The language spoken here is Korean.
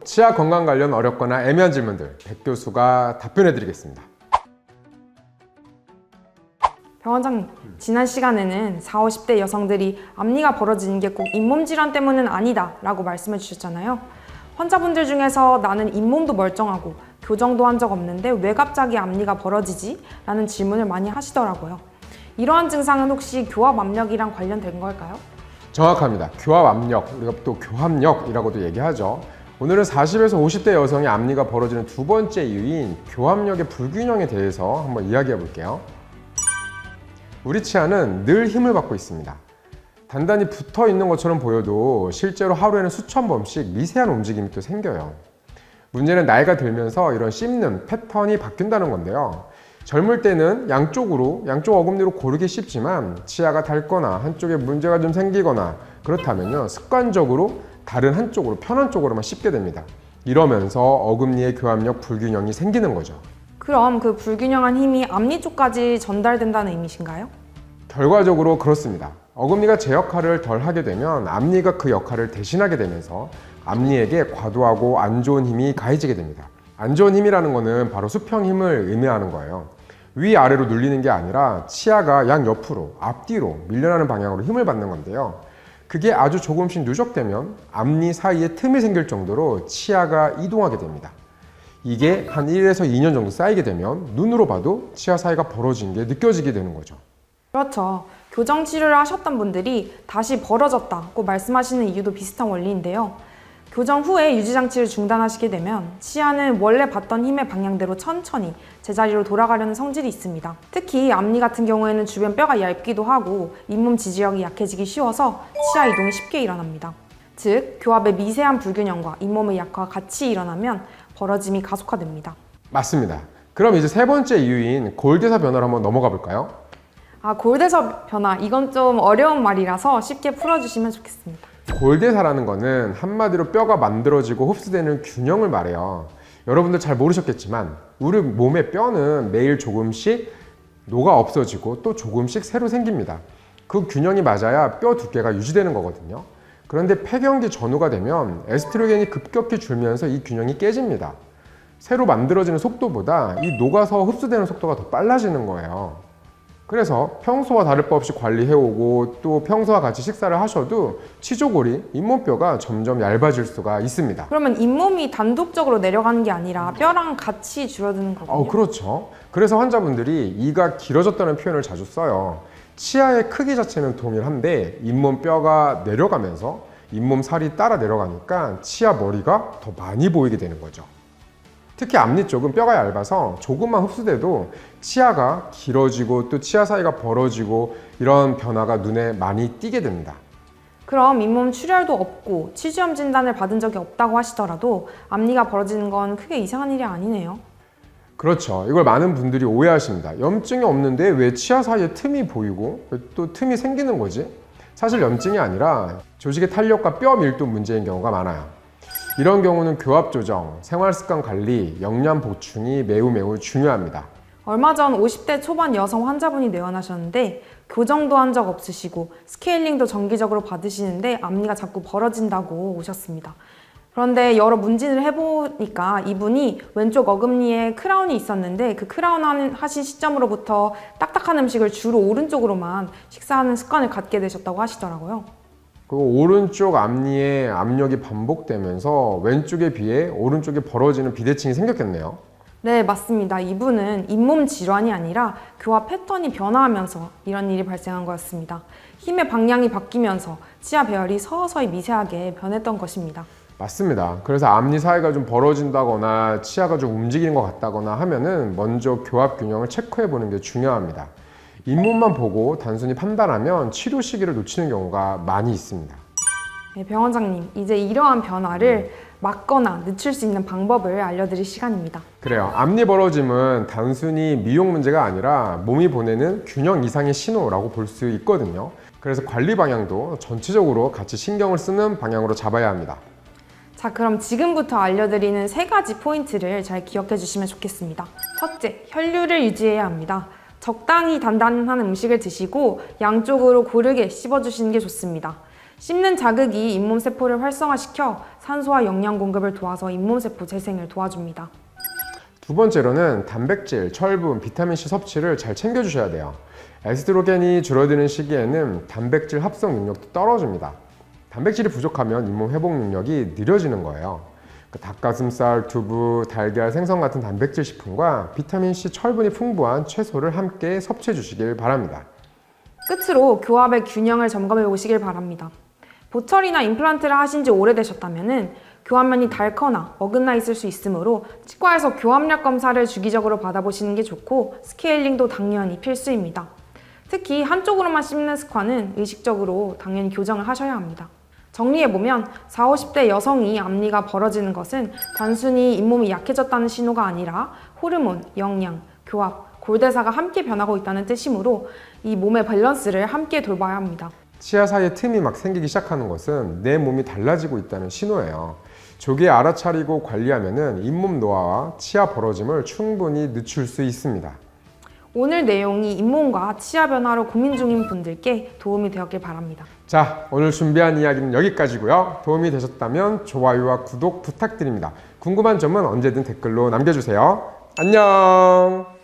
치아 건강 관련 어렵거나 애매한 질문들 백 교수가 답변해 드리겠습니다. 병원장님, 지난 시간에는 40, 50대 여성들이 앞니가 벌어지는 게 꼭 잇몸 질환 때문은 아니다 라고 말씀해 주셨잖아요. 환자분들 중에서 나는 잇몸도 멀쩡하고 교정도 한 적 없는데 왜 갑자기 앞니가 벌어지지? 라는 질문을 많이 하시더라고요. 이러한 증상은 혹시 교합 압력이랑 관련된 걸까요? 정확합니다. 교합 압력, 우리가 또 교합력이라고도 얘기하죠. 오늘은 40에서 50대 여성의 앞니가 벌어지는 두 번째 이유인 교합력의 불균형에 대해서 한번 이야기해 볼게요. 우리 치아는 늘 힘을 받고 있습니다. 단단히 붙어 있는 것처럼 보여도 실제로 하루에는 수천 번씩 미세한 움직임이 또 생겨요. 문제는 나이가 들면서 이런 씹는 패턴이 바뀐다는 건데요. 젊을 때는 양쪽 어금니로 고르기 쉽지만 치아가 닳거나 한쪽에 문제가 좀 생기거나 그렇다면요, 습관적으로 다른 한쪽으로, 편한 쪽으로만 씹게 됩니다. 이러면서 어금니의 교합력 불균형이 생기는 거죠. 그럼 그 불균형한 힘이 앞니 쪽까지 전달된다는 의미신가요? 결과적으로 그렇습니다. 어금니가 제 역할을 덜 하게 되면 앞니가 그 역할을 대신하게 되면서 앞니에게 과도하고 안 좋은 힘이 가해지게 됩니다. 안 좋은 힘이라는 거는 바로 수평 힘을 의미하는 거예요. 위아래로 눌리는 게 아니라 치아가 양옆으로, 앞뒤로 밀려나는 방향으로 힘을 받는 건데요. 그게 아주 조금씩 누적되면 앞니 사이에 틈이 생길 정도로 치아가 이동하게 됩니다. 이게 한 1에서 2년 정도 쌓이게 되면 눈으로 봐도 치아 사이가 벌어진 게 느껴지게 되는 거죠. 그렇죠. 교정 치료를 하셨던 분들이 다시 벌어졌다고 말씀하시는 이유도 비슷한 원리인데요. 교정 후에 유지장치를 중단하시게 되면 치아는 원래 받던 힘의 방향대로 천천히 제자리로 돌아가려는 성질이 있습니다. 특히 앞니 같은 경우에는 주변 뼈가 얇기도 하고 잇몸 지지력이 약해지기 쉬워서 치아 이동이 쉽게 일어납니다. 즉, 교합의 미세한 불균형과 잇몸의 약화가 같이 일어나면 벌어짐이 가속화됩니다. 맞습니다. 그럼 이제 세 번째 이유인 골대사 변화로 한번 넘어가 볼까요? 골대사 변화, 이건 좀 어려운 말이라서 쉽게 풀어주시면 좋겠습니다. 골대사라는 거는 한마디로 뼈가 만들어지고 흡수되는 균형을 말해요. 여러분들 잘 모르셨겠지만 우리 몸의 뼈는 매일 조금씩 녹아 없어지고 또 조금씩 새로 생깁니다. 그 균형이 맞아야 뼈 두께가 유지되는 거거든요. 그런데 폐경기 전후가 되면 에스트로겐이 급격히 줄면서 이 균형이 깨집니다. 새로 만들어지는 속도보다 이 녹아서 흡수되는 속도가 더 빨라지는 거예요. 그래서 평소와 다를 바 없이 관리해오고 또 평소와 같이 식사를 하셔도 치조골이, 잇몸뼈가 점점 얇아질 수가 있습니다. 그러면 잇몸이 단독적으로 내려가는 게 아니라 뼈랑 같이 줄어드는 거군요. 그렇죠. 그래서 환자분들이 이가 길어졌다는 표현을 자주 써요. 치아의 크기 자체는 동일한데 잇몸뼈가 내려가면서 잇몸 살이 따라 내려가니까 치아 머리가 더 많이 보이게 되는 거죠. 특히 앞니 쪽은 뼈가 얇아서 조금만 흡수돼도 치아가 길어지고 또 치아 사이가 벌어지고 이런 변화가 눈에 많이 띄게 됩니다. 그럼 잇몸 출혈도 없고 치주염 진단을 받은 적이 없다고 하시더라도 앞니가 벌어지는 건 크게 이상한 일이 아니네요. 그렇죠. 이걸 많은 분들이 오해하십니다. 염증이 없는데 왜 치아 사이에 틈이 보이고 왜 또 틈이 생기는 거지? 사실 염증이 아니라 조직의 탄력과 뼈 밀도 문제인 경우가 많아요. 이런 경우는 교합 조정, 생활습관 관리, 영양 보충이 매우 중요합니다. 얼마 전 50대 초반 여성 환자분이 내원하셨는데 교정도 한 적 없으시고 스케일링도 정기적으로 받으시는데 앞니가 자꾸 벌어진다고 오셨습니다. 그런데 여러 문진을 해보니까 이분이 왼쪽 어금니에 크라운이 있었는데 그 크라운 하신 시점으로부터 딱딱한 음식을 주로 오른쪽으로만 식사하는 습관을 갖게 되셨다고 하시더라고요. 그리고 오른쪽 앞니에 압력이 반복되면서 왼쪽에 비해 오른쪽에 벌어지는 비대칭이 생겼겠네요. 네, 맞습니다. 이분은 잇몸 질환이 아니라 교합 패턴이 변화하면서 이런 일이 발생한 거였습니다. 힘의 방향이 바뀌면서 치아 배열이 서서히 미세하게 변했던 것입니다. 맞습니다. 그래서 앞니 사이가 좀 벌어진다거나 치아가 좀 움직이는 것 같다거나 하면은 먼저 교합 균형을 체크해 보는 게 중요합니다. 잇몸만 보고 단순히 판단하면 치료 시기를 놓치는 경우가 많이 있습니다. 네, 병원장님, 이제 이러한 변화를 막거나 늦출 수 있는 방법을 알려드릴 시간입니다. 그래요. 앞니 벌어짐은 단순히 미용 문제가 아니라 몸이 보내는 균형 이상의 신호라고 볼 수 있거든요. 그래서 관리 방향도 전체적으로 같이 신경을 쓰는 방향으로 잡아야 합니다. 자, 그럼 지금부터 알려드리는 세 가지 포인트를 잘 기억해 주시면 좋겠습니다. 첫째, 혈류를 유지해야 합니다. 적당히 단단한 음식을 드시고 양쪽으로 고르게 씹어주시는 게 좋습니다. 씹는 자극이 잇몸 세포를 활성화시켜 산소와 영양 공급을 도와서 잇몸 세포 재생을 도와줍니다. 두 번째로는 단백질, 철분, 비타민C 섭취를 잘 챙겨주셔야 돼요. 에스트로겐이 줄어드는 시기에는 단백질 합성 능력도 떨어집니다. 단백질이 부족하면 잇몸 회복 능력이 느려지는 거예요. 닭가슴살, 두부, 달걀, 생선 같은 단백질 식품과 비타민C, 철분이 풍부한 채소를 함께 섭취해 주시길 바랍니다. 끝으로 교합의 균형을 점검해 보시길 바랍니다. 보철이나 임플란트를 하신 지 오래되셨다면 교합면이 닳거나 어긋나 있을 수 있으므로 치과에서 교합력 검사를 주기적으로 받아보시는 게 좋고 스케일링도 당연히 필수입니다. 특히 한쪽으로만 씹는 습관은 의식적으로 당연히 교정을 하셔야 합니다. 정리해보면 40, 50대 여성이 앞니가 벌어지는 것은 단순히 잇몸이 약해졌다는 신호가 아니라 호르몬, 영양, 교합, 골대사가 함께 변하고 있다는 뜻이므로 이 몸의 밸런스를 함께 돌봐야 합니다. 치아 사이에 틈이 막 생기기 시작하는 것은 내 몸이 달라지고 있다는 신호예요. 조기에 알아차리고 관리하면 잇몸 노화와 치아 벌어짐을 충분히 늦출 수 있습니다. 오늘 내용이 잇몸과 치아 변화로 고민 중인 분들께 도움이 되었길 바랍니다. 자, 오늘 준비한 이야기는 여기까지고요. 도움이 되셨다면 좋아요와 구독 부탁드립니다. 궁금한 점은 언제든 댓글로 남겨주세요. 안녕!